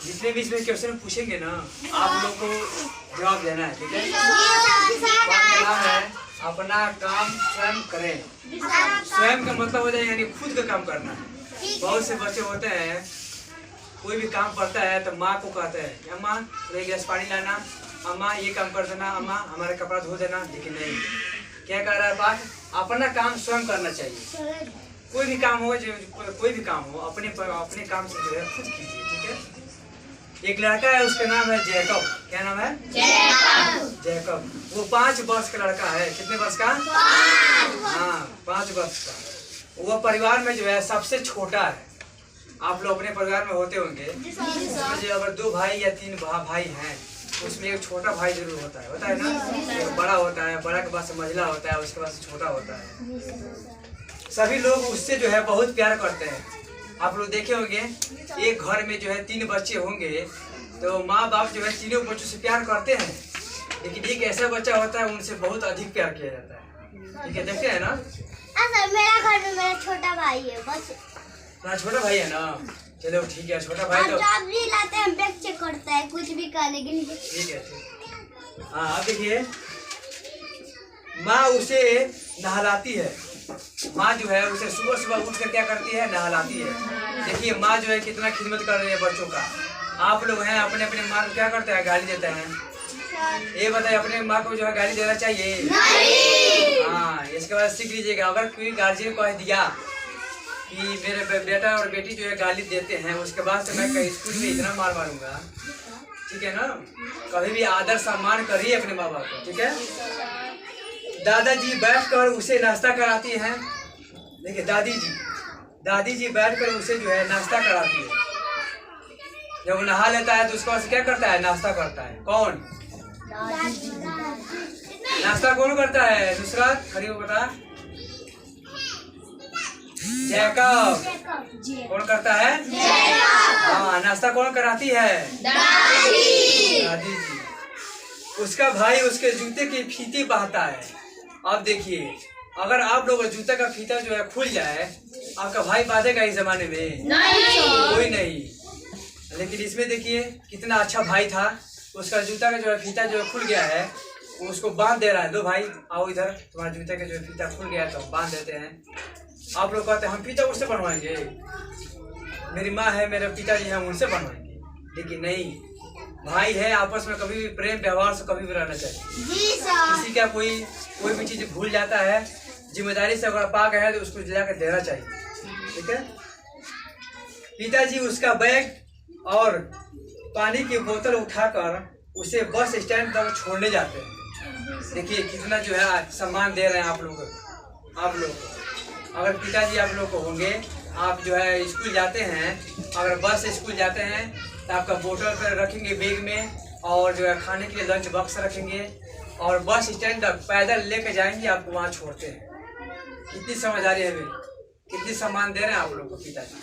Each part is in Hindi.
जितने भी इसमें क्वेश्चन पूछेंगे ना आप लोग को जवाब देना है, ठीक है। का नाम है अपना काम स्वयं करें। स्वयं का मतलब हो जाए यानी खुद का काम करना है। बहुत से बच्चे होते हैं कोई भी काम पड़ता है तो माँ को कहते हैं अम्मा एक गिलास पानी लाना, अम्मा ये काम कर देना, अम्मा हमारे कपड़ा धो देना। लेकिन नहीं, क्या कह रहा है पाठ, अपना काम स्वयं करना चाहिए। कोई भी काम हो, कोई भी काम हो अपने काम से जो है खुद कीजिए, ठीक है। एक लड़का है उसका नाम है जैकब। क्या नाम है? जैकब। वो 5 वर्ष का लड़का है। कितने वर्ष का? 5। हाँ 5 वर्ष का। वो परिवार में जो है सबसे छोटा है। आप लोग अपने परिवार में होते होंगे, जो अगर 2 भाई या 3 भाई हैं उसमें एक छोटा भाई जरूर होता है ना। एक बड़ा होता है, बड़ा के पास मझला होता है, उसके पास छोटा होता है। सभी लोग उससे जो है बहुत प्यार करते हैं। आप लोग देखे होंगे एक घर में जो है 3 बच्चे होंगे तो माँ बाप जो है तीनों बच्चों से प्यार करते हैं, लेकिन एक ऐसा बच्चा होता है उनसे बहुत अधिक प्यार किया जाता है, ठीक है। देखते हैं ना, मेरा घर में मेरा छोटा भाई है बस। छोटा भाई है ना, चलो ठीक है। छोटा भाई तो लाते हैं, बैग चेक करता है कुछ भी करने के लिए, ठीक है। हाँ अब देखिए, माँ उसे नहलाती है। माँ जो है उसे सुबह सुबह उठ कर क्या करती है, नहलाती है। देखिए माँ जो है कितना खिदमत कर रही है बच्चों का। आप लोग हैं अपने अपने माँ को क्या करते हैं, गाली देते हैं। ये बताइए अपने माँ को जो है गाली देना चाहिए? नहीं। हाँ इसके बाद सीख लीजिएगा, अगर कोई गार्जियन कह दिया कि मेरे बेटा और बेटी जो है गाली देते हैं, उसके बाद से मैं कहीं स्कूल में इतना मार मारूंगा, ठीक है ना। कभी भी आदर सम्मान करिए अपने माँ बाप को, ठीक है। दादाजी बैठकर उसे नाश्ता कराती हैं। देखिए दादी जी बैठकर उसे जो है नाश्ता कराती है। जब वो नहा लेता है तो उसके बाद क्या करता है, नाश्ता करता है। कौन नाश्ता कौन करता है? दूसरा खड़ी बता। जैकब। कौन करता है? हाँ नाश्ता कौन कराती है? दादी जी। उसका भाई उसके जूते की फीती बहाता है। अब देखिए अगर आप लोग जूते का फीता जो है खुल जाए, आपका भाई बांधेगा इस जमाने में? नहीं। कोई नहीं। लेकिन इसमें देखिए कितना अच्छा भाई था, उसका जूता का जो है फीता जो है खुल गया है, उसको बांध दे रहा है। 2 भाई आओ इधर, तुम्हारे जूते का जो फीता खुल गया है तो बांध देते हैं। आप लोग कहते हैं हम फीता उससे बनवाएंगे, मेरी माँ है मेरे पिताजी हैं उनसे बनवाएंगे। लेकिन नहीं, भाई है आपस में कभी भी प्रेम व्यवहार से कभी भी रहना चाहिए। किसी का कोई भी चीज भूल जाता है, जिम्मेदारी से अगर पा गया है तो उसको जाकर देना चाहिए, ठीक है। पिताजी उसका बैग और पानी की बोतल उठाकर उसे बस स्टैंड तक छोड़ने जाते हैं। देखिए कितना जो है सम्मान दे रहे हैं आप लोग। अगर पिताजी आप लोग को होंगे, आप जो है स्कूल जाते हैं, अगर बस से स्कूल जाते हैं तो आपका बोतल पर रखेंगे बैग में, और जो है खाने के लिए लंच बॉक्स रखेंगे, और बस स्टैंड तक पैदल लेके जाएंगे, आपको वहाँ छोड़ते हैं। कितनी समझदारी है, कितनी सम्मान दे रहे हैं आप लोग को पिताजी।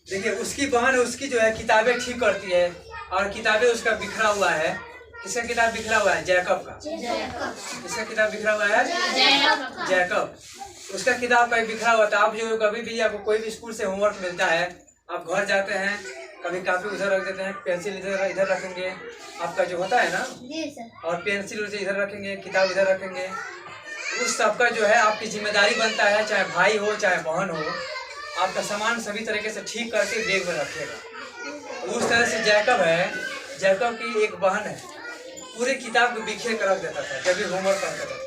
देखिए उसकी बहन उसकी जो है किताबें ठीक करती है, और किताबें उसका बिखरा हुआ है। किसका किताब बिखरा हुआ है? जैकब का। किसका किताब बिखरा हुआ है? जैकब। उसका किताब कहीं बिखरा हुआ था। आप जो कभी भी आपको कोई भी स्कूल से होमवर्क मिलता है, आप घर जाते हैं, कभी कापी उधर रख देते हैं, पेंसिल इधर रखेंगे, आपका जो होता है ना, और पेंसिल इधर रखेंगे, किताब इधर रखेंगे। उस सबका जो है आपकी जिम्मेदारी बनता है, चाहे भाई हो चाहे बहन हो, आपका सामान सभी तरीके से ठीक करके बैग में रखिएगा। उस तरह से जैकब है, जैकब की एक बहन है, पूरे किताब को बिखेर कर रख देता था जब भी होमवर्क करता था,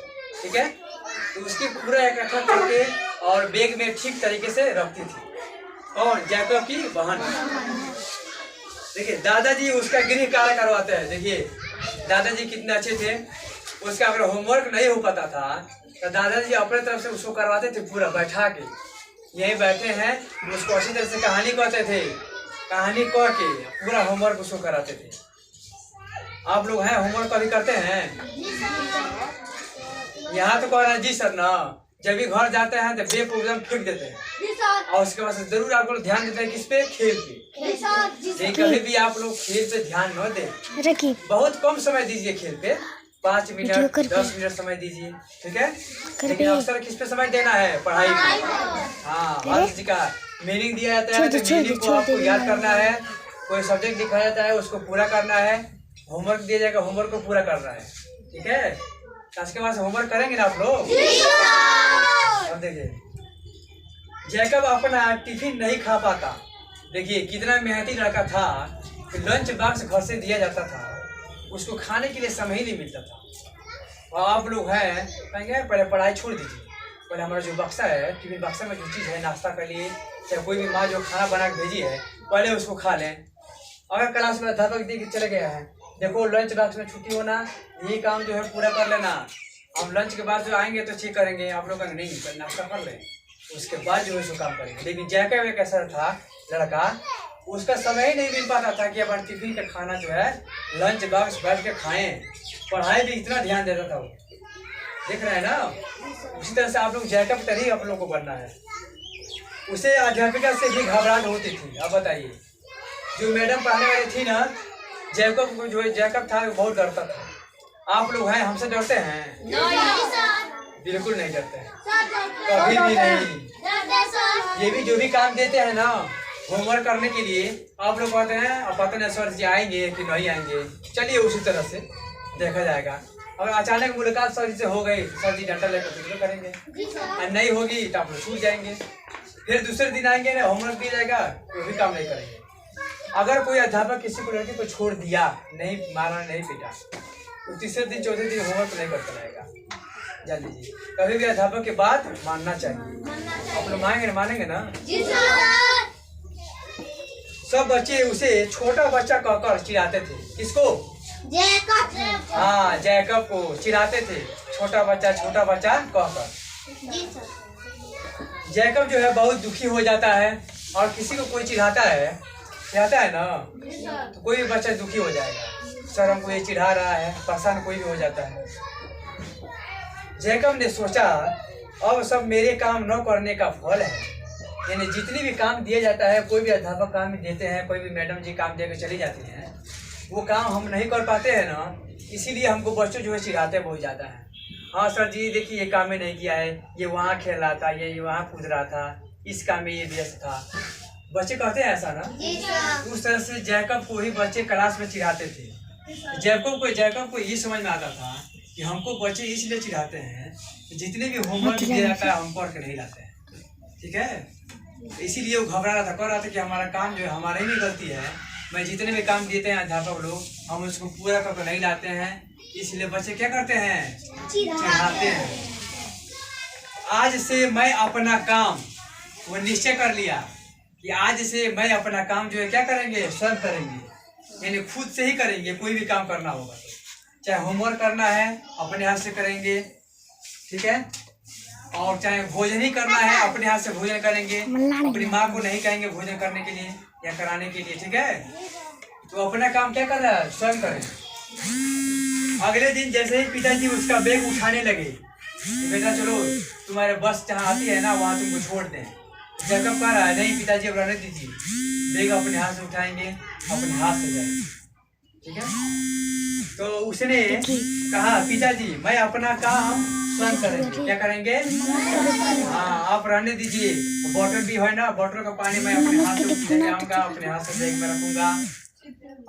ठीक है। तो उसकी पूरा इकट्ठा करके और बैग में ठीक तरीके से रखती थी। और जैकब की बहन। देखिए दादाजी उसका गृह कार्य करवाते हैं। देखिए दादाजी कितने अच्छे थे। उसका अगर होमवर्क नहीं हो पाता था तो दादाजी अपने तरफ से उसको करवाते थे, पूरा बैठा के। यही बैठे हैं, उसको अच्छी तरह से कहानी कहते थे, कहानी कह के पूरा होमवर्क उसको कराते थे। आप लोग हैं होमवर्क कभी करते हैं? यहाँ तो कह रहे हैं जी सर ना। जब भी घर जाते हैं तो बैग को एकदम फेंक देते हैं, और उसके बाद जरूर आप लोग ध्यान देते हैं किस पे? खेल पे। कभी भी आप लोग खेल पे ध्यान न दें। बहुत कम समय दीजिए खेल पे, 5 मिनट 10 मिनट समय दीजिए, ठीक है। लेकिन अक्सर किस पे समय देना है? पढ़ाई पे। हाँ, भारत जी का मीनिंग दिया जाता है तो मीनिंग को आपको याद करना है, कोई सब्जेक्ट दिखाया जाता है उसको पूरा करना है, होमवर्क दिया जाएगा होमवर्क को पूरा करना है, ठीक है। आज के बाद होमवर्क करेंगे ना आप लोग? अब देखिए, जैकब अपना टिफिन नहीं खा पाता। देखिए कितना मेहनती लड़का था, लंच बॉक्स घर से दिया जाता था, उसको खाने के लिए समय ही नहीं मिलता था। और आप लोग हैं कहेंगे पहले पढ़ाई छोड़ दीजिए, पहले हमारा जो बक्सा है, टिफिन बक्सा में जो चीज़ है नाश्ता के लिए, चाहे कोई भी माँ जो खाना बना के भेजी है पहले उसको खा लें। अगर क्लास में अध्यापक दे के चले गया है, देखो लंच बॉक्स में छुट्टी होना, ये काम जो है पूरा कर लेना, हम लंच के बाद जो आएंगे तो चेक करेंगे, आप लोग नहीं पहले नाश्ता कर लें उसके बाद जो है सो काम करेंगे। लेकिन जैकब एक ऐसा था लड़का, उसका समय ही नहीं मिल पाता था कि अपन टिफिन का खाना जो है लंच बॉक्स बैठ के खाएं। पढ़ाई भी इतना ध्यान देता था वो, देख रहे हैं ना। उसी तरह से आप लोग जैकब तरह ही आप लोग को बनना है। उसे अध्यापिका से भी घबराहट होती थी। अब बताइए, जो मैडम पढ़ाने वाली थी ना, जैकब को जो जैकब था वो बहुत डरता था। आप लोग हैं हमसे डरते हैं? बिल्कुल नहीं डरते हैं, कभी भी नहीं। ये भी जो भी काम देते हैं ना होमवर्क करने के लिए, आप लोग कहते हैं अब पता नहीं सर जी आएंगे कि नहीं आएंगे, चलिए उसी तरह से देखा जाएगा। अगर अचानक मुलाकात सर जी से हो गई, सर जी डाटा लेकर तो करेंगे, और नहीं होगी तो आप लोग छूट जाएंगे। फिर दूसरे दिन आएंगे ना, होमवर्क दिया जाएगा तो भी काम नहीं करेंगे। अगर कोई अध्यापक किसी को लड़के को छोड़ दिया, नहीं मारा नहीं पीटा, तो तीसरे दिन चौथे दिन होमवर्क नहीं करता रहेगा। जान लीजिए, कभी भी अध्यापक की बात मानना चाहिए। आप लोग मानेंगे ना? सब बच्चे उसे छोटा बच्चा कहकर चिढ़ाते थे। किसको? जैकब। हाँ, जैकब को चिढ़ाते थे, छोटा बच्चा कहकर। जैकब जो है बहुत दुखी हो जाता है, और किसी को कोई चिढ़ाता है ना, तो कोई भी बच्चा दुखी हो जाएगा। सर हमको ये चिढ़ा रहा है, परेशान कोई भी हो जाता है। जैकब ने सोचा अब सब मेरे काम न करने का फल है। यानी जितनी भी काम दिया जाता है, कोई भी अध्यापक काम देते हैं, कोई भी मैडम जी काम देकर चली जाती हैं, वो काम हम नहीं कर पाते हैं ना, इसीलिए हमको बच्चों जो है चिढ़ाते बहुत ज़्यादा है। हाँ सर जी देखिए ये काम में नहीं किया है, ये वहाँ खेल रहा था, ये वहाँ कूद रहा था, इस काम में ये व्यस्त था। बच्चे कहते हैं ऐसा ना, उस तरह से जैकब को ही बच्चे क्लास में चिढ़ाते थे। जैकब को ये समझ में आता था कि हमको बच्चे इसलिए चिढ़ाते हैं, जितने भी होमवर्क दिया जाता है हम पढ़ के नहीं लाते हैं, ठीक है। इसीलिए वो घबरा रहा था, कह रहा था कि हमारा काम जो है हमारी भी गलती है, मैं जितने भी काम देते हैं अध्यापक लोग हम उसको पूरा करके नहीं लाते हैं, इसलिए बच्चे क्या करते हैं? चिढ़ाते हैं। आज से मैं अपना काम, वो निश्चय कर लिया कि आज से मैं अपना काम जो है क्या करेंगे? स्वयं करेंगे, यानी खुद से ही करेंगे। कोई भी काम करना होगा, चाहे होमवर्क करना है अपने हाथ से करेंगे, ठीक है, और चाहे भोजन ही करना है अपने हाथ से भोजन करेंगे। अपनी माँ को नहीं कहेंगे भोजन करने के लिए या कराने के लिए, ठीक है। तो अपना काम क्या कर रहा है? स्वयं करें। अगले दिन जैसे ही पिताजी उसका बैग उठाने लगे, तो बेटा चलो तुम्हारे बस जहाँ आती है ना वहाँ तुमको छोड़ दें। जैकब कह रहा है नहीं पिताजी अब रहने दीजिए, बैग अपने हाथ से उठाएंगे, अपने हाथ से जाएंगे, ठीक है। तो उसने कहा पिताजी मैं अपना काम स्वयं करेंगे। क्या करेंगे? हाँ आप रहने दीजिए, बॉटल भी है ना, बॉटल का पानी मैं अपने हाथ से ले जाऊंगा, अपने हाथ से बैग में रखूंगा।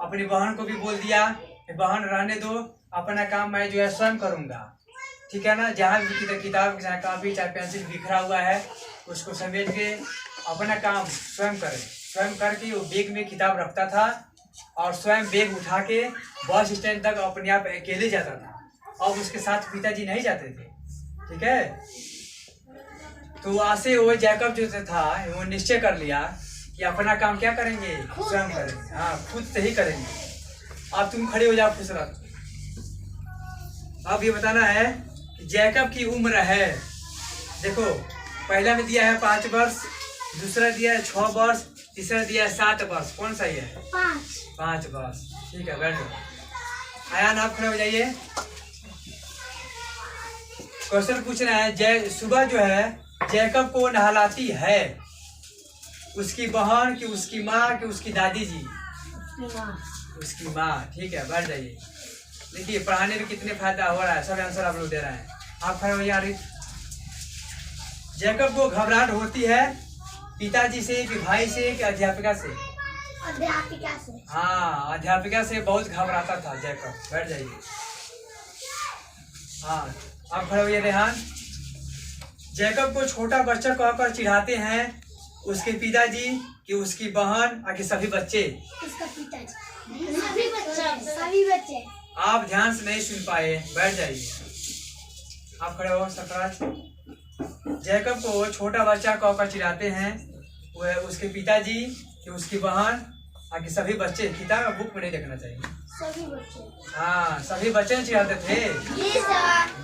अपनी बहन को भी बोल दिया बहन रहने दो, अपना काम मैं जो है स्वयं करूंगा, ठीक है ना। जहाँ भी किताब चाहे कॉपी चाहे पेंसिल बिखरा हुआ है उसको समेट के अपना काम स्वयं करें। स्वयं करके वो बैग में किताब रखता था और स्वयं बैग उठा के बस स्टैंड तक अपने आप अकेले जाता था। अब उसके साथ पिताजी नहीं जाते थे, ठीक है। तो वहाँ से वो जैकब जो था वो निश्चय कर लिया कि अपना काम क्या करेंगे? स्वयं करेंगे, हाँ खुद से ही करेंगे। अब तुम खड़े हो जाओ खुशरत। अब ये बताना है कि जैकब की उम्र है, देखो पहला में दिया है 5 वर्ष, दूसरा दिया है 6 वर्ष, तीसरा दिया है 7 वर्ष। कौन सा है? 5 वर्ष, ठीक है। बैठो, आयान आप खड़े हो जाइए। क्वेश्चन पूछना है, सुबह जो है जैकब को नहलाती है उसकी बहन कि उसकी माँ कि उसकी दादी जी? उसकी माँ, ठीक है। बैठ जाइए। देखिए पढ़ाने में कितने फायदा हो रहा है, सब आंसर आप लोग दे रहे हैं। आप खड़े हो यार। जैकब को घबराहट होती है पिताजी से कि भाई से कि अध्यापिका से? अध्यापिका से। हाँ, अध्यापिका से बहुत घबराता था जैकब। बैठ जाइए। हाँ, आप खड़े होइए रेहान। जैकब को छोटा बच्चा कहकर चिढ़ाते हैं उसके पिताजी कि उसकी बहन और कि सभी बच्चे। उसका पिताजी। सभी बच्चे। आप ध्यान से नहीं सुन पाए। बैठ जाइए। आप खड़े हो सरफराज। जैकब को छोटा बच्चा कहकर चिढ़ाते हैं वह उसके पिताजी कि उसकी बहन और कि सभी बच्चे। किताब बुक में नहीं देखना चाहिए। सभी बच्चे। हाँ, सभी बच्चे चिढ़ाते थे। जी सर।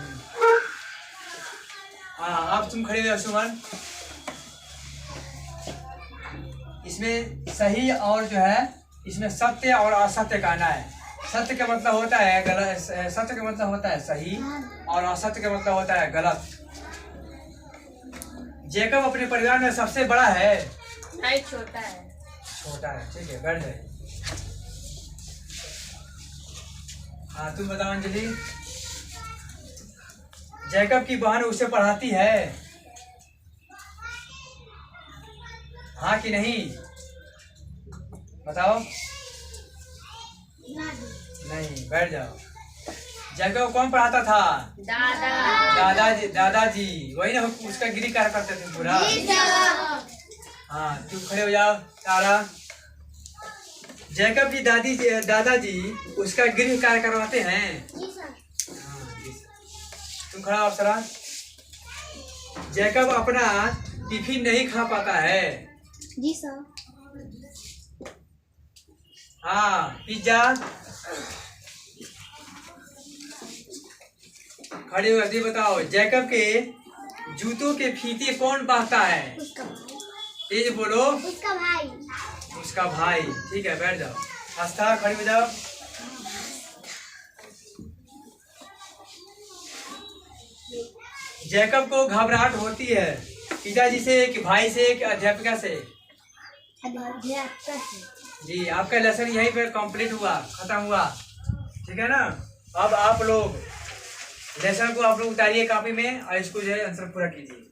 हाँ, अब तुम खड़े हो सुमन। इसमें सही और जो है इसमें सत्य और असत्य कहना है। सत्य का मतलब होता है गलत, सत्य का मतलब होता है सही और असत्य का मतलब होता है गलत। जैकब अपने परिवार में सबसे बड़ा है। नहीं, छोटा है। छोटा है, ठीक है। बैठ जाइए। हाँ, तुम बताओ अंजलि। जैकब की बहन उसे पढ़ाती है, हाँ कि नहीं? बताओ। नहीं, बैठ जाओ। जैकब को कौन पढ़ाता था? दादाजी। दादाजी वही ना उसका गिरी कार्य करते थे पूरा। हाँ, तुम खड़े हो जाओ तारा। जैकब की दादाजी उसका गृह कार्य करवाते हैं। हाँ जी सर। तुम खड़ा हो अप्सरा। जैकब अपना टिफिन नहीं खा पाता है। जी सर। हाँ, पिज्जा। खड़े हो जल्दी बताओ। जैकब के जूतों के फीते कौन बांधता है? उसका। तेज बोलो। उसका भाई। उसका भाई, ठीक है। बैठ जाओ। आस्था, खड़ी हो जाओ। जैकब को घबराहट होती है पिताजी से कि भाई से कि अध्यापिका से? अध्यापिका से। जी, आपका लेसन यहीं पे कंप्लीट हुआ, खत्म हुआ, ठीक है ना। अब आप लोग लेसन को आप लोग उतारिए कॉपी में और इसको जो है आंसर पूरा कीजिए।